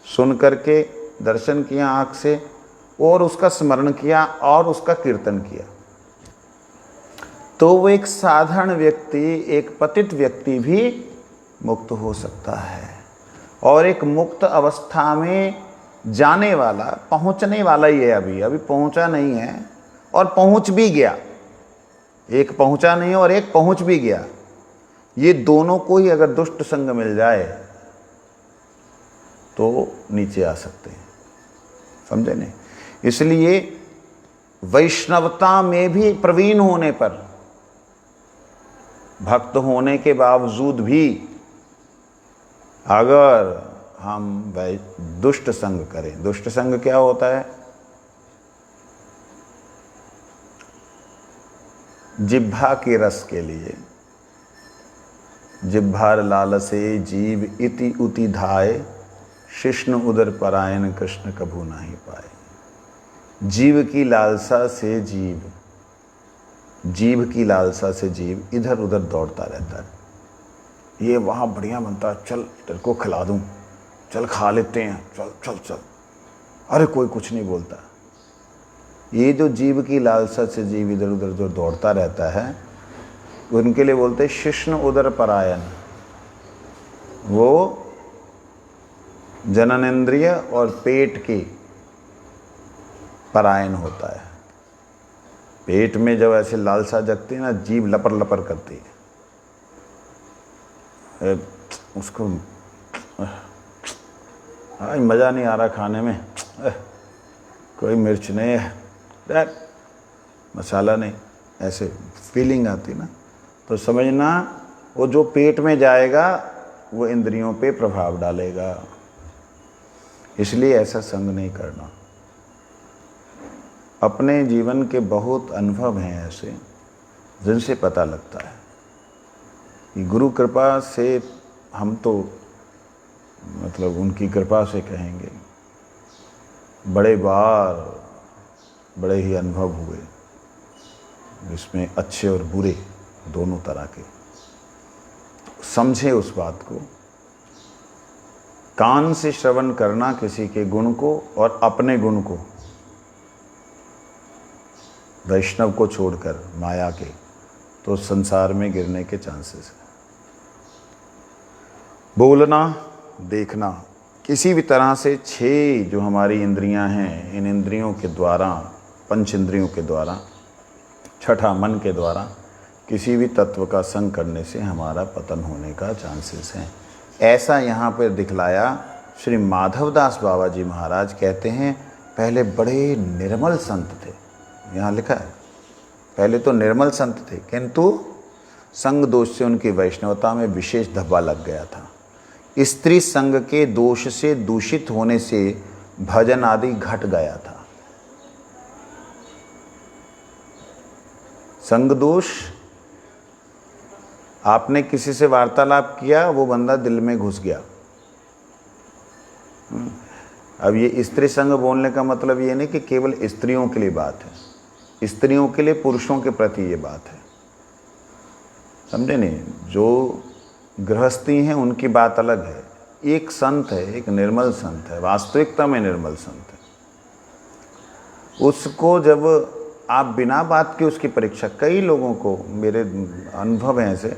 Speaker 1: सुन करके दर्शन किया आँख से, और उसका स्मरण किया और उसका कीर्तन किया, तो वो एक साधारण व्यक्ति, एक पतित व्यक्ति भी मुक्त हो सकता है। और एक मुक्त अवस्था में जाने वाला, पहुंचने वाला ही है, अभी पहुंचा नहीं है और पहुंच भी गया। एक पहुंचा नहीं और एक पहुंच भी गया। ये दोनों को ही अगर दुष्ट संग मिल जाए तो नीचे आ सकते हैं, समझे नहीं। इसलिए वैष्णवता में भी प्रवीण होने पर, भक्त होने के बावजूद भी अगर हम दुष्ट संग करें, दुष्ट संग क्या होता है? जिह्वा के रस के लिए, जिह्वार लालसे जीव इति उति धाय, शिष्ण उदर परायण कृष्ण कभू नहीं पाए। जीव की लालसा से जीव की लालसा से जीव इधर उधर दौड़ता रहता है। ये वहाँ बढ़िया बनता है, चल तेरे को खिला दूँ, चल खा लेते हैं, चल चल चल, अरे कोई कुछ नहीं बोलता। ये जो जीव की लालसा से जीव इधर उधर जो दौड़ता रहता है, उनके लिए बोलते हैं शिष्ण उदर परायण। वो जननेंद्रिय और पेट के परायण होता है। पेट में जब ऐसे लालसा जगती है ना, जीभ लपर लपर करती है, उसको आज मज़ा नहीं आ रहा खाने में, कोई मिर्च नहीं है, मसाला नहीं, ऐसे फीलिंग आती ना, तो समझना वो जो पेट में जाएगा वो इंद्रियों पे प्रभाव डालेगा। इसलिए ऐसा संग नहीं करना। अपने जीवन के बहुत अनुभव हैं ऐसे जिनसे पता लगता है कि गुरु कृपा से, हम तो मतलब उनकी कृपा से कहेंगे, बड़े बार बड़े ही अनुभव हुए, जिसमें अच्छे और बुरे दोनों तरह के। समझे उस बात को। कान से श्रवण करना किसी के गुण को और अपने गुण को, वैष्णव को छोड़कर माया के, तो संसार में गिरने के चांसेस है। बोलना, देखना, किसी भी तरह से 6 जो हमारी इंद्रियां हैं, इन इंद्रियों के द्वारा, पंच इंद्रियों के द्वारा, छठा मन के द्वारा किसी भी तत्व का संग करने से हमारा पतन होने का चांसेस है। ऐसा यहाँ पर दिखलाया श्री माधवदास बाबा जी महाराज। कहते हैं पहले बड़े निर्मल संत थे, यहाँ लिखा है पहले तो निर्मल संत थे, किंतु संग दोष से उनकी वैष्णवता में विशेष धब्बा लग गया था। स्त्री संग के दोष से दूषित होने से भजन आदि घट गया था। संग दोष, आपने किसी से वार्तालाप किया, वो बंदा दिल में घुस गया। अब ये स्त्री संग बोलने का मतलब ये नहीं कि केवल स्त्रियों के लिए बात है, स्त्रियों के लिए पुरुषों के प्रति ये बात है, समझे नहीं। जो गृहस्थी हैं उनकी बात अलग है। एक संत है, एक निर्मल संत है, वास्तविकता में निर्मल संत है। उसको जब आप बिना बात के उसकी परीक्षा, कई लोगों को, मेरे अनुभव हैं ऐसे,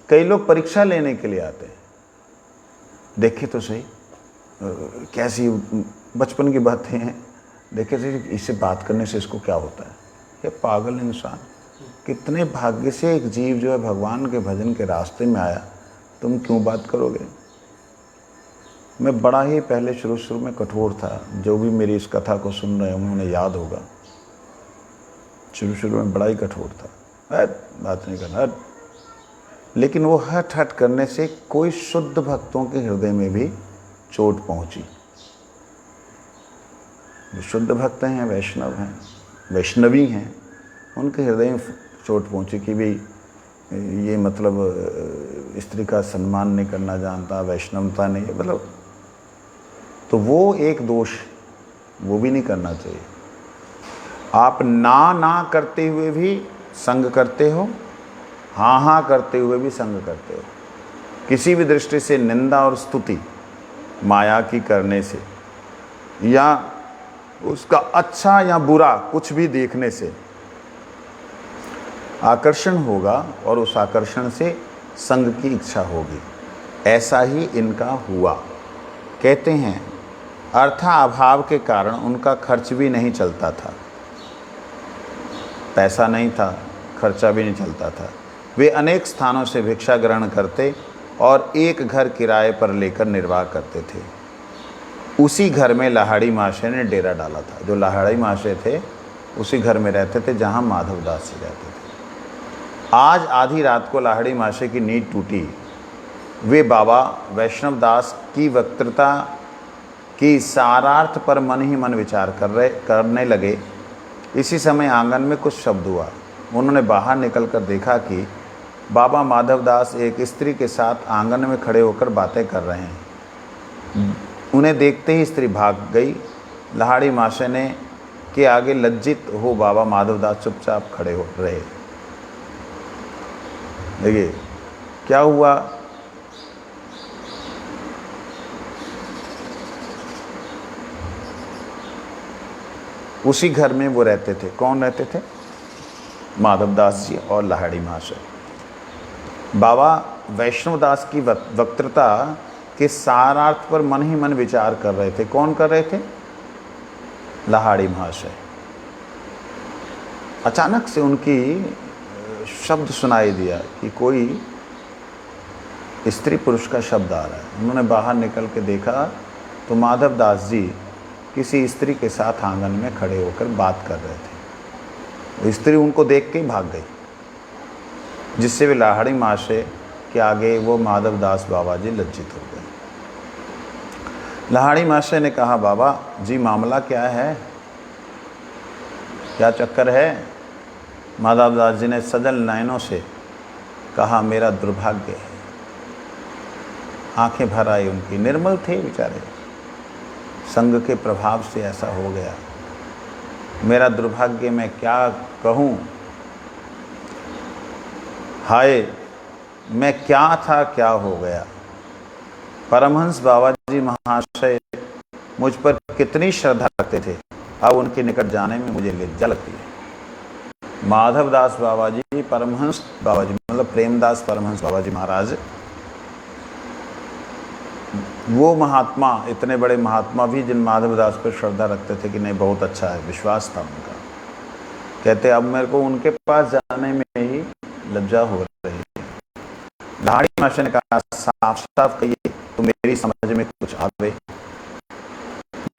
Speaker 1: कई लोग परीक्षा लेने के लिए आते हैं, देखे तो सही कैसी बचपन की बातें हैं, देखे तो इससे बात करने से इसको क्या होता है। ये पागल इंसान, कितने भाग्य से एक जीव जो है भगवान के भजन के रास्ते में आया, तुम क्यों बात करोगे। मैं बड़ा ही पहले शुरू में कठोर था, जो भी मेरी इस कथा को सुन रहे हैं उन्होंने याद होगा, शुरू में बड़ा ही कठोर था, बात नहीं करना। लेकिन वो हट हट करने से कोई शुद्ध भक्तों के हृदय में भी चोट पहुंची। जो शुद्ध भक्त हैं, वैष्णव हैं, वैष्णवी हैं, उनके हृदय में चोट पहुंची कि भाई ये मतलब स्त्री का सम्मान नहीं करना जानता, वैष्णवता नहीं है, मतलब तो वो एक दोष, वो भी नहीं करना चाहिए। आप ना करते हुए भी संग करते हो, हाँ करते हुए भी संग करते हो। किसी भी दृष्टि से निंदा और स्तुति माया की करने से या उसका अच्छा या बुरा कुछ भी देखने से आकर्षण होगा और उस आकर्षण से संग की इच्छा होगी। ऐसा ही इनका हुआ। कहते हैं अर्थाभाव के कारण उनका खर्च भी नहीं चलता था, पैसा नहीं था, खर्चा भी नहीं चलता था। वे अनेक स्थानों से भिक्षा ग्रहण करते और एक घर किराए पर लेकर निर्वाह करते थे। उसी घर में लाहाड़ी महाशय ने डेरा डाला था। जो लाहाड़ी महाशय थे उसी घर में रहते थे जहाँ माधवदास जी रहते थे। आज आधी रात को लाहाड़ी महाशय की नींद टूटी। वे बाबा वैष्णवदास की वक्तृता की सारार्थ पर मन ही मन विचार करने लगे। इसी समय आंगन में कुछ शब्द हुआ। उन्होंने बाहर निकलकर देखा कि बाबा माधवदास एक स्त्री के साथ आंगन में खड़े होकर बातें कर रहे हैं। उन्हें देखते ही स्त्री भाग गई। लाहाड़ी महाशय ने के आगे लज्जित हो बाबा माधवदास चुपचाप खड़े हो रहे। देखिए क्या हुआ। उसी घर में वो रहते थे। कौन रहते थे? माधवदास जी और लाहाड़ी महाशय। बाबा वैष्णवदास की वक्तृता के सारार्थ पर मन ही मन विचार कर रहे थे। कौन कर रहे थे? लाहाड़ी महाशय। अचानक से उनकी शब्द सुनाई दिया कि कोई स्त्री पुरुष का शब्द आ रहा है। उन्होंने बाहर निकल के देखा तो माधवदास जी किसी स्त्री के साथ आंगन में खड़े होकर बात कर रहे थे। वो स्त्री उनको देख के भाग गई, जिससे वे लाहाड़ी महाशय के आगे वो माधवदास बाबा जी लज्जित हो गए। लाहाड़ी महाशय ने कहा, बाबा जी मामला क्या है, क्या चक्कर है? माधवदास जी ने सजल नयनों से कहा, मेरा दुर्भाग्य है। आंखें भर आई उनकी। निर्मल थे बेचारे, संग के प्रभाव से ऐसा हो गया। मेरा दुर्भाग्य, मैं क्या कहूँ। हाय, मैं क्या था, क्या हो गया। परमहंस बाबा जी महाशय मुझ पर कितनी श्रद्धा रखते थे, अब उनके निकट जाने में मुझे लज्जा लगती है। माधवदास बाबा जी, परमहंस बाबा जी मतलब प्रेमदास परमहंस बाबा जी महाराज, वो महात्मा, इतने बड़े महात्मा भी जिन माधवदास पर श्रद्धा रखते थे कि नहीं बहुत अच्छा है, विश्वास था उनका। कहते अब मेरे को उनके पास जाने में ही लज्जा हो रही है। लाहाड़ी महाशय ने कहा, साफ साफ कहिए तो मेरी समझ में कुछ आवे।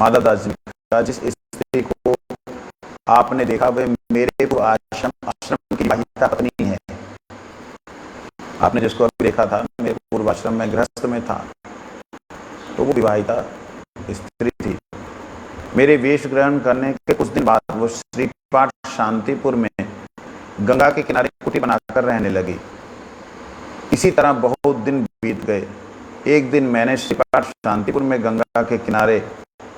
Speaker 1: माधवदास जी ने कहा, जिस स्त्री को आपने देखा वह मेरे को आश्रम की विवाहिता पत्नी है। आपने जिसको अभी देखा था, मेरे पूर्वाश्रम में गृहस्थ में था, तो वो विवाहिता स्त्री थी। मेरे वेश ग्रहण करने के कुछ दिन बाद वो श्रीपाठ शांतिपुर में गंगा के किनारे कुटी बनाकर रहने लगी। इसी तरह बहुत दिन बीत गए। एक दिन मैंने श्रीपाठ शांतिपुर में गंगा के किनारे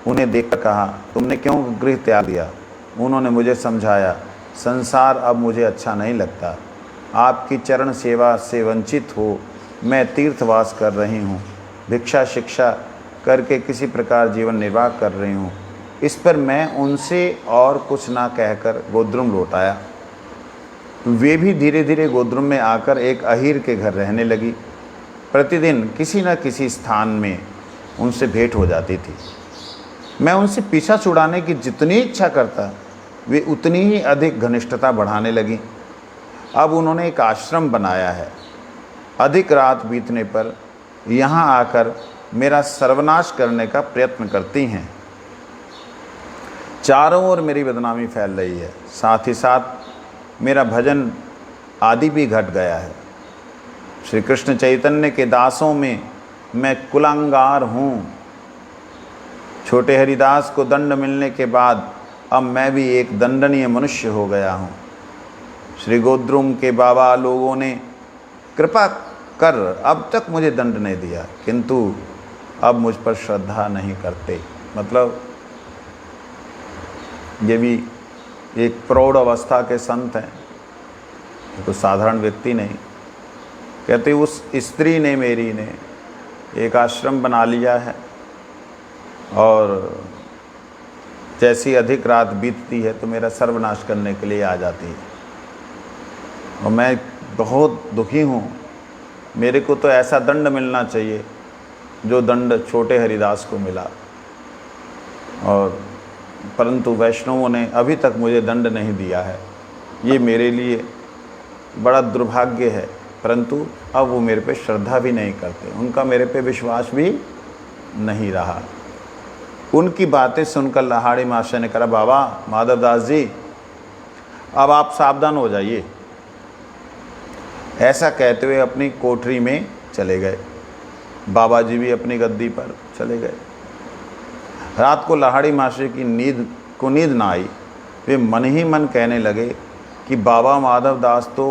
Speaker 1: उन्हें देखकर कहा, तुमने क्यों गृह त्याग दिया? उन्होंने मुझे समझाया, संसार अब मुझे अच्छा नहीं लगता। आपकी चरण सेवा से वंचित हो मैं तीर्थवास कर रही हूँ। भिक्षा शिक्षा करके किसी प्रकार जीवन निर्वाह कर रही हूँ। इस पर मैं उनसे और कुछ ना कहकर गोद्रुम लौट आया। वे भी धीरे धीरे गोद्रुम में आकर एक अहीर के घर रहने लगी। प्रतिदिन किसी न किसी स्थान में उनसे भेंट हो जाती थी। मैं उनसे पीछा छुड़ाने की जितनी इच्छा करता, वे उतनी ही अधिक घनिष्ठता बढ़ाने लगी। अब उन्होंने एक आश्रम बनाया है। अधिक रात बीतने पर यहाँ आकर मेरा सर्वनाश करने का प्रयत्न करती हैं। चारों ओर मेरी बदनामी फैल रही है। साथ ही साथ मेरा भजन आदि भी घट गया है। श्री कृष्ण चैतन्य के दासों में मैं कुलांगार हूँ। छोटे हरिदास को दंड मिलने के बाद अब मैं भी एक दंडनीय मनुष्य हो गया हूँ। श्री गोद्रुम के बाबा लोगों ने कृपा कर अब तक मुझे दंड नहीं दिया, किंतु अब मुझ पर श्रद्धा नहीं करते। मतलब ये भी एक प्रौढ़ अवस्था के संत हैं, ये तो साधारण व्यक्ति नहीं। कहते उस स्त्री ने मेरी ने एक आश्रम बना लिया है और जैसी अधिक रात बीतती है तो मेरा सर्वनाश करने के लिए आ जाती है और मैं बहुत दुखी हूँ। मेरे को तो ऐसा दंड मिलना चाहिए जो दंड छोटे हरिदास को मिला, और परंतु वैष्णवों ने अभी तक मुझे दंड नहीं दिया है। ये मेरे लिए बड़ा दुर्भाग्य है, परंतु अब वो मेरे पे श्रद्धा भी नहीं करते, उनका मेरे पे विश्वास भी नहीं रहा। उनकी बातें सुनकर लाहाड़ी महाशय ने कहा, बाबा माधवदास जी अब आप सावधान हो जाइए। ऐसा कहते हुए अपनी कोठरी में चले गए। बाबा जी भी अपनी गद्दी पर चले गए। रात को लाहाड़ी महाशय की नींद ना आई। वे मन ही मन कहने लगे कि बाबा माधवदास तो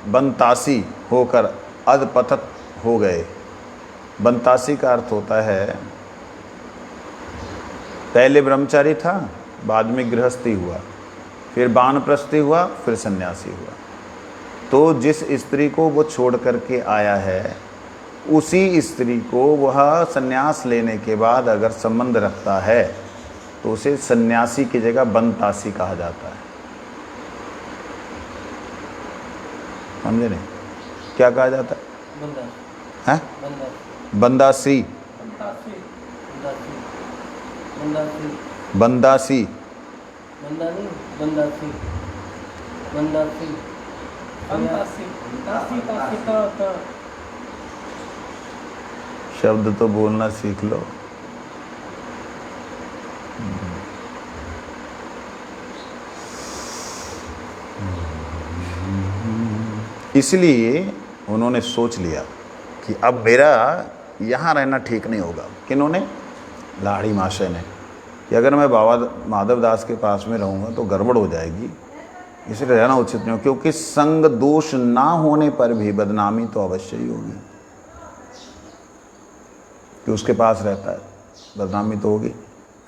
Speaker 1: बनतासी होकर अधपतत हो गए। बनतासी का अर्थ होता है, पहले ब्रह्मचारी था, बाद में गृहस्थी हुआ, फिर वानप्रस्थी हुआ, फिर सन्यासी हुआ। तो जिस स्त्री को वो छोड़ करके आया है, उसी स्त्री को वह सन्यास लेने के बाद अगर संबंध रखता है तो उसे सन्यासी की जगह बनतासी कहा जाता है। समझे नहीं? क्या कहा जाता है? हैं? बंदासी। बंदासी। शब्द तो बोलना सीख लो। इसलिए उन्होंने सोच लिया कि अब मेरा यहाँ रहना ठीक नहीं होगा। किन्होंने? लाड़ी महाशय ने, कि अगर मैं बाबा माधवदास के पास में रहूँगा तो गड़बड़ हो जाएगी, इसलिए रहना उचित नहीं हो, क्योंकि संग दोष ना होने पर भी बदनामी तो अवश्य ही होगी। कि उसके पास रहता है, बदनामी तो होगी।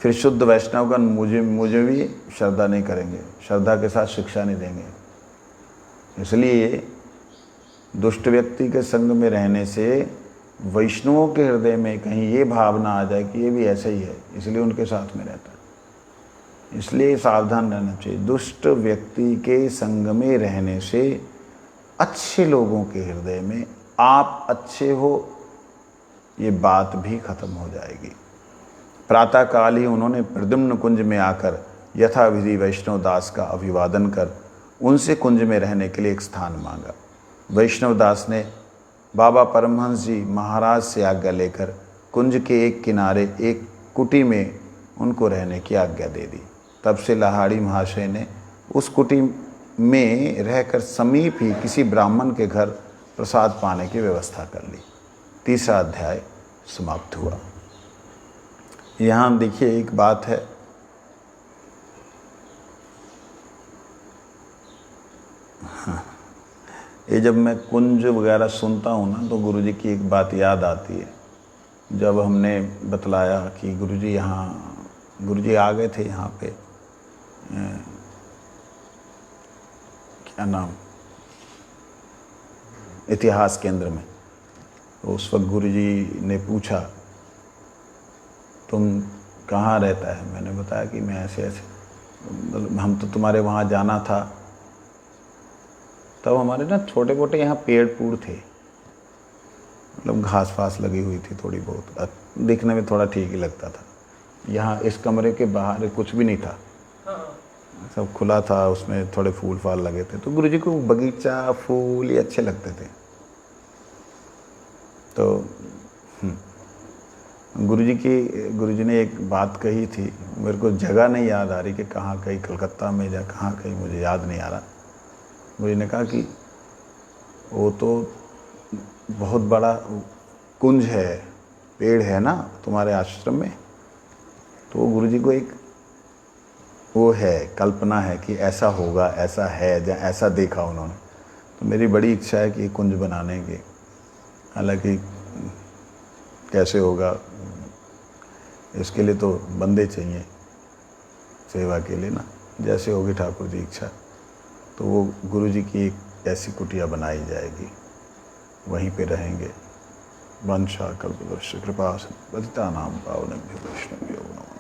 Speaker 1: फिर शुद्ध वैष्णवगण मुझे भी श्रद्धा नहीं करेंगे, श्रद्धा के साथ शिक्षा नहीं देंगे। इसलिए दुष्ट व्यक्ति के संग में रहने से वैष्णवों के हृदय में कहीं ये भावना आ जाए कि ये भी ऐसा ही है, इसलिए उनके साथ में रहता है। इसलिए सावधान रहना चाहिए। दुष्ट व्यक्ति के संग में रहने से अच्छे लोगों के हृदय में आप अच्छे हो, ये बात भी खत्म हो जाएगी। प्रातःकाल ही उन्होंने प्रद्युम्न कुंज में आकर यथाविधि वैष्णव दास का अभिवादन कर उनसे कुंज में रहने के लिए एक स्थान मांगा। वैष्णव दास ने बाबा परमहंस जी महाराज से आज्ञा लेकर कुंज के एक किनारे एक कुटी में उनको रहने की आज्ञा दे दी। तब से लाहाड़ी महाशय ने उस कुटी में रहकर समीप ही किसी ब्राह्मण के घर प्रसाद पाने की व्यवस्था कर ली। तीसरा अध्याय समाप्त हुआ। यहाँ देखिए एक बात है, हाँ, ये जब मैं कुंज वगैरह सुनता हूँ ना तो गुरुजी की एक बात याद आती है। जब हमने बतलाया कि गुरुजी आ गए थे यहाँ पे, क्या नाम, इतिहास केंद्र में, तो उस वक्त गुरुजी ने पूछा तुम कहाँ रहता है। मैंने बताया कि मैं ऐसे ऐसे, हम तो तुम्हारे वहाँ जाना था। तब हमारे ना छोटे मोटे यहाँ पेड़ पूड़ थे, मतलब घास फास लगी हुई थी थोड़ी बहुत, दिखने में थोड़ा ठीक ही लगता था। यहाँ इस कमरे के बाहर कुछ भी नहीं था, सब खुला था, उसमें थोड़े फूल फाल लगे थे। तो गुरुजी को बगीचा फूल ये अच्छे लगते थे। तो गुरुजी ने एक बात कही थी, मेरे को जगह नहीं याद आ रही कि कहाँ कहीं, कलकत्ता में या कहाँ कहीं, मुझे याद नहीं आ रहा। गुरुजी ने कहा कि वो तो बहुत बड़ा कुंज है, पेड़ है ना तुम्हारे आश्रम में, तो वो गुरुजी को एक वो है, कल्पना है कि ऐसा होगा, ऐसा है, या ऐसा देखा उन्होंने। तो मेरी बड़ी इच्छा है कि कुंज बनाने की। हालांकि कैसे होगा, इसके लिए तो बंदे चाहिए सेवा के लिए ना। जैसे होगी ठाकुर जी इच्छा, तो वो गुरुजी की एक ऐसी कुटिया बनाई जाएगी, वहीं पे रहेंगे। वंशा कल्पतरुश्च कृपा पतितानां पावनेभ्यो वैष्णवेभ्यो नमः।